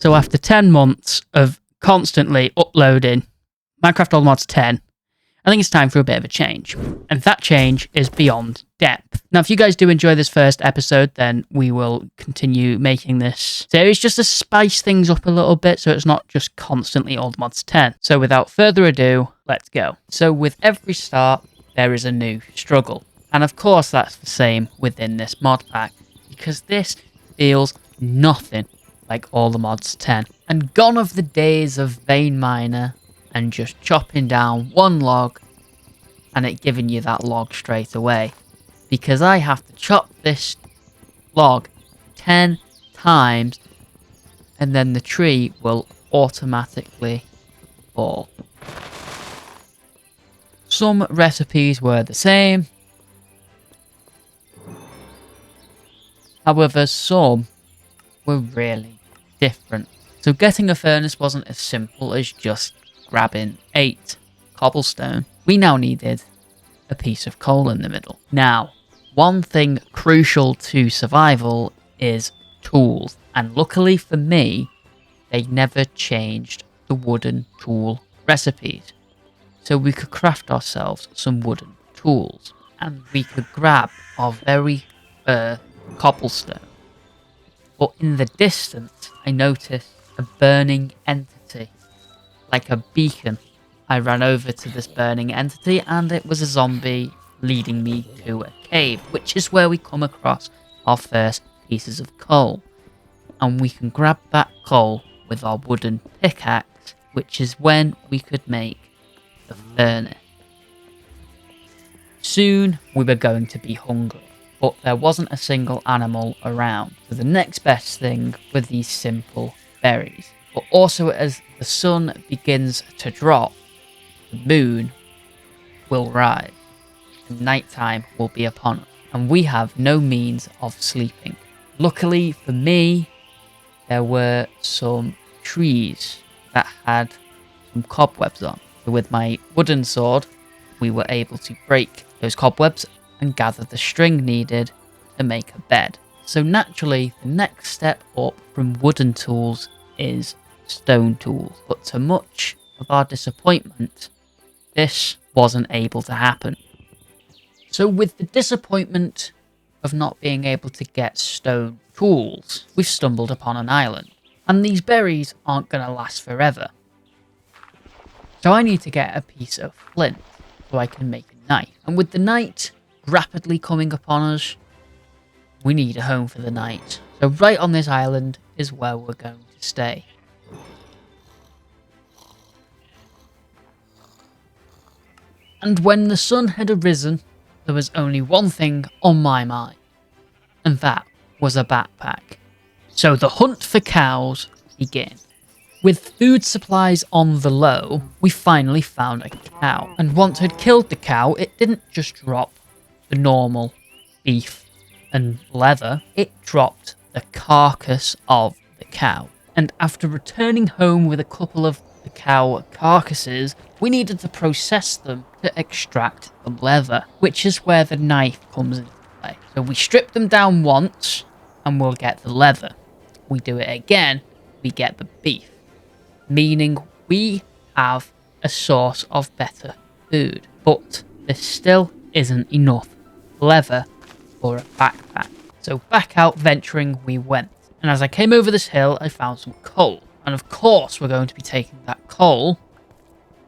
So after 10 months of constantly uploading Minecraft All Mods 10, I think it's time for a bit of a change. And that change is beyond depth. Now, if you guys do enjoy this first episode, then we will continue making this series just to spice things up a little bit so it's not just constantly All Mods 10. So without further ado, let's go. So with every start, there is a new struggle. And of course, that's the same within this mod pack, because this feels nothing like All the Mods 10. And gone are the days of vein miner and just chopping down one log and it giving you that log straight away. Because I have to chop this log 10 times and then the tree will automatically fall. Some recipes were the same. However, some were really different. So getting a furnace wasn't as simple as just grabbing 8 cobblestone. We now needed a piece of coal in the middle. Now, one thing crucial to survival is tools. And luckily for me, they never changed the wooden tool recipes. So we could craft ourselves some wooden tools. And we could grab our very first cobblestone. But in the distance, I noticed a burning entity, like a beacon. I ran over to this burning entity and it was a zombie leading me to a cave, which is where we come across our first pieces of coal. And we can grab that coal with our wooden pickaxe, which is when we could make the furnace. Soon we were going to be hungry, but there wasn't a single animal around. So the next best thing were these simple berries. But also as the sun begins to drop, the moon will rise and nighttime will be upon us. And we have no means of sleeping. Luckily for me, there were some trees that had some cobwebs on. So with my wooden sword, we were able to break those cobwebs and gather the string needed to make a bed. So naturally, the next step up from wooden tools is stone tools. But to much of our disappointment, this wasn't able to happen. So with the disappointment of not being able to get stone tools, we've stumbled upon an island. And these berries aren't going to last forever. So I need to get a piece of flint so I can make a knife. And with the night rapidly coming upon us, we need a home for the night. So right on this island is where we're going to stay. And when the sun had arisen, there was only one thing on my mind, and that was a backpack. So the hunt for cows began. With food supplies on the low, we finally found a cow. And once I'd killed the cow, it didn't just drop the normal beef and leather, it dropped the carcass of the cow. And after returning home with a couple of the cow carcasses, we needed to process them to extract the leather, which is where the knife comes into play. So we strip them down once and we'll get the leather. We do it again, we get the beef, meaning we have a source of better food. But there still isn't enough leather for a backpack. So back out venturing we went. And as I came over this hill, I found some coal. And of course, we're going to be taking that coal,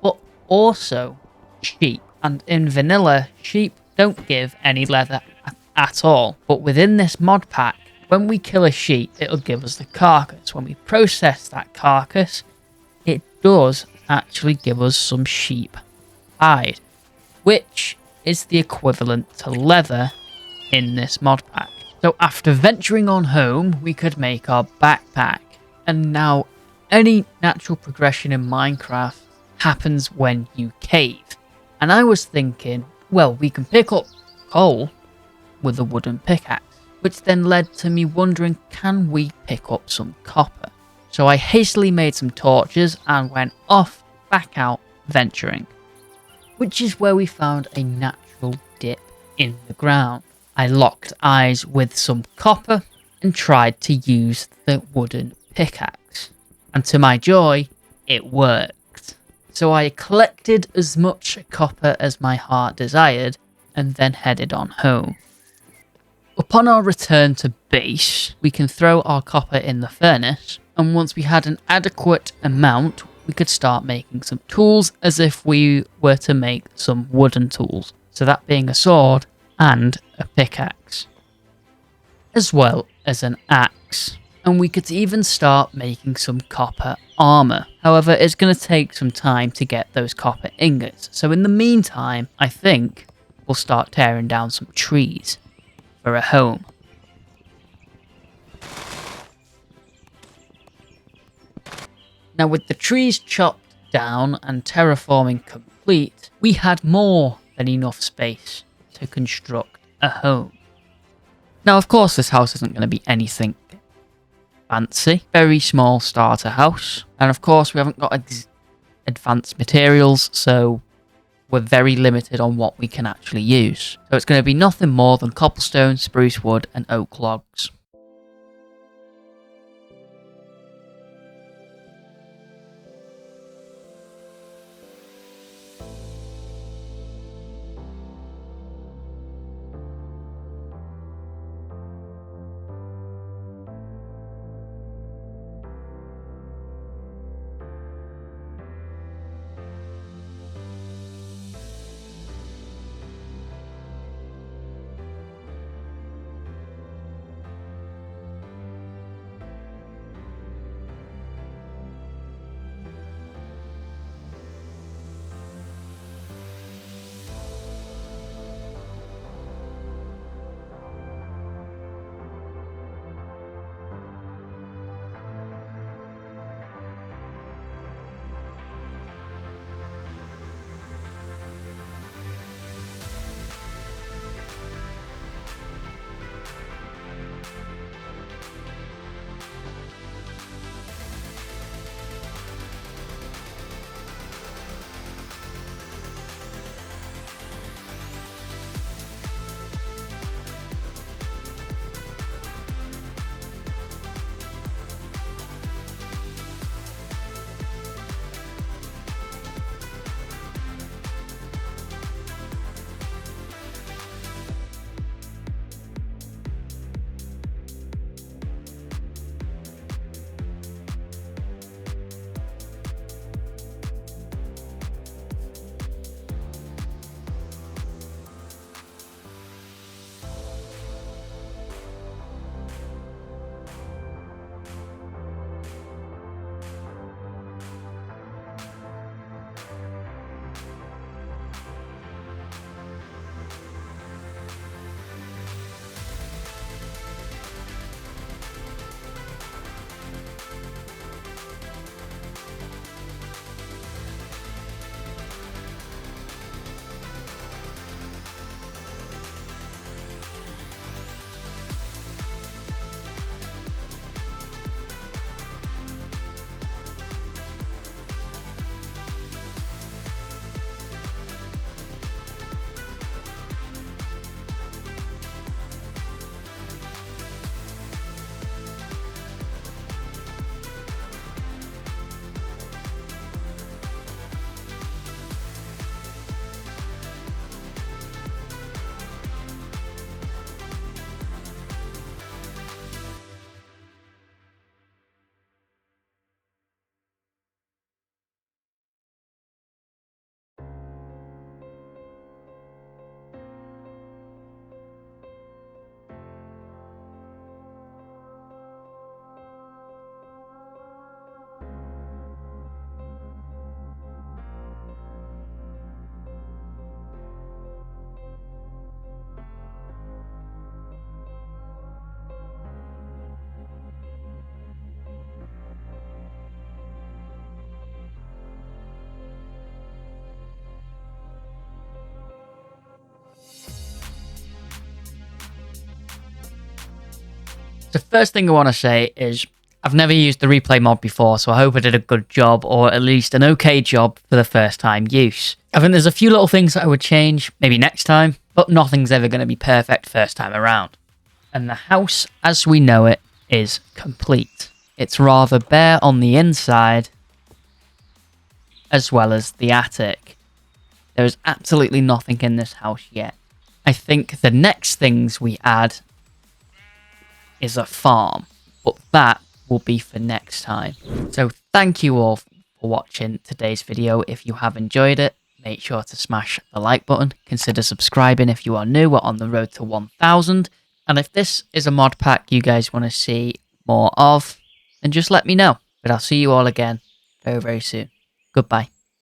but also sheep. And in vanilla, sheep don't give any leather at all. But within this mod pack, when we kill a sheep, it'll give us the carcass. When we process that carcass, it does actually give us some sheep hide, which is the equivalent to leather in this mod pack. So after venturing on home, we could make our backpack. And now any natural progression in Minecraft happens when you cave. And I was thinking, well, we can pick up coal with a wooden pickaxe, which then led to me wondering, can we pick up some copper? So I hastily made some torches and went off back out venturing, which is where we found a natural dip in the ground. I locked eyes with some copper and tried to use the wooden pickaxe. And to my joy, it worked. So I collected as much copper as my heart desired and then headed on home. Upon our return to base, we can throw our copper in the furnace, and once we had an adequate amount, we could start making some tools as if we were to make some wooden tools, so that being a sword and a pickaxe, as well as an axe. And we could even start making some copper armor. However, it's going to take some time to get those copper ingots, so in the meantime, I think we'll start tearing down some trees for a home. Now, with the trees chopped down and terraforming complete, we had more than enough space to construct a home. Now, of course, this house isn't going to be anything fancy. Very small starter house. And of course, we haven't got advanced materials, so we're very limited on what we can actually use. So it's going to be nothing more than cobblestone, spruce wood, and oak logs. The first thing I want to say is I've never used the replay mod before, so I hope I did a good job, or at least an okay job for the first time use. I think there's a few little things that I would change, maybe next time, but nothing's ever going to be perfect first time around. And the house, as we know it, is complete. It's rather bare on the inside, as well as the attic. There is absolutely nothing in this house yet. I think the next things we add is a farm, but that will be for next time. So thank you all for watching today's video. If you have enjoyed it, make sure to smash the like button. Consider subscribing if you are new. We're on the road to 1,000. And if this is a mod pack you guys want to see more of, then just let me know. But I'll see you all again very, very soon. Goodbye.